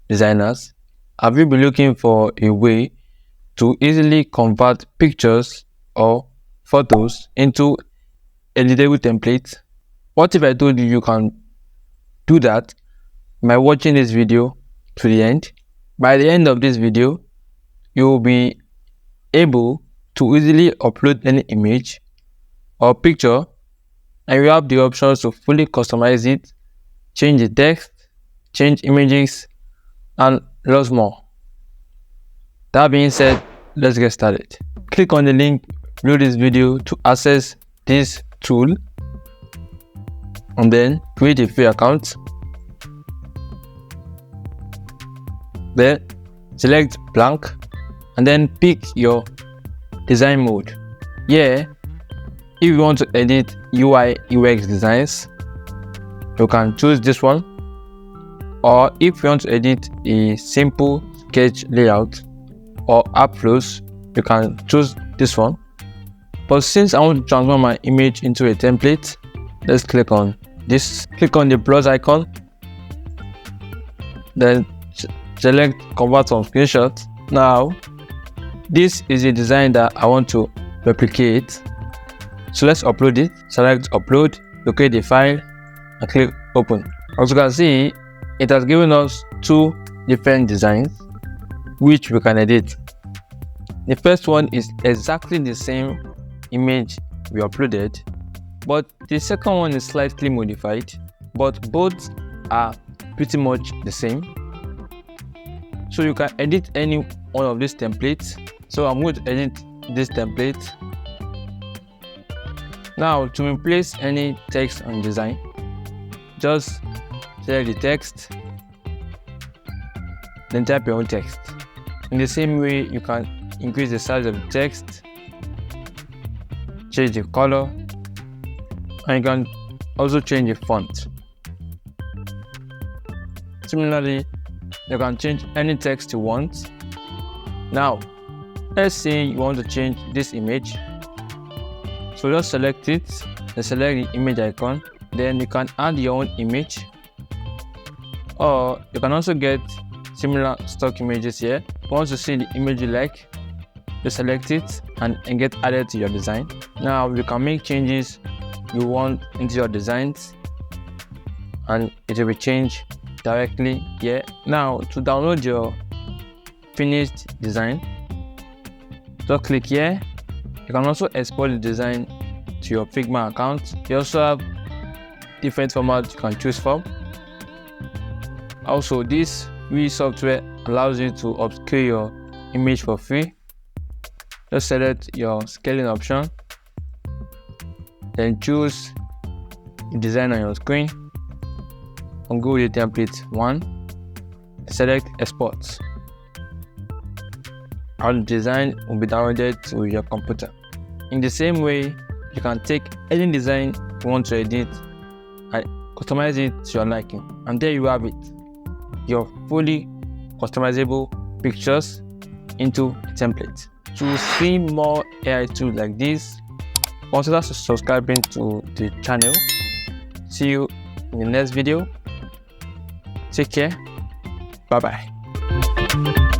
designers, have you been looking for a way to easily convert pictures or photos into editable templates? What if I told you you can do that by watching this video to the end? By the end of this video, you will be able to easily upload any image or picture, and you have the options to fully customize it, change the text, change images, and lots more. That being said, let's get started. Click on the link below this video to access this tool, and then create a free account. Then select blank and then pick your design mode. Here, if you want to edit UI UX designs, you can choose this one, or if you want to edit a simple sketch layout or app flows, you can choose this one. But since I want to transform my image into a template, let's click on this. Click on the plus icon, then select convert from screenshot. Now this is a design that I want to replicate, so let's upload it. Select upload, locate the file and click open. As you can see, it has given us two different designs which we can edit. The first one is exactly the same image we uploaded, but the second one is slightly modified, but both are pretty much the same. So you can edit any one of these templates. So I'm going to edit this template. Now, to replace any text on design, just select the text, then type your own text. In the same way, you can increase the size of the text, change the color, and you can also change the font. Similarly, you can change any text you want. Now, let's say you want to change this image. So just select it, then select the image icon. Then you can add your own image, or you can also get similar stock images here. Once you see the image you like, just select it and get added to your design. Now you can make changes you want into your designs, and it will be changed directly here. Now, to download your finished design, just click here. You can also export the design to your Figma account. You also have different formats you can choose from. Also, this free software allows you to obscure your image for free. Just select your scaling option, then choose the design on your screen and go with the template 1. Select export, and the design will be downloaded to your computer. In the same way, you can take any design you want to edit and customize it to your liking, and there you have it, your fully customizable pictures into a template. To see more AI tools like this, consider subscribing to the channel. See you in the next video. Take care. Bye bye.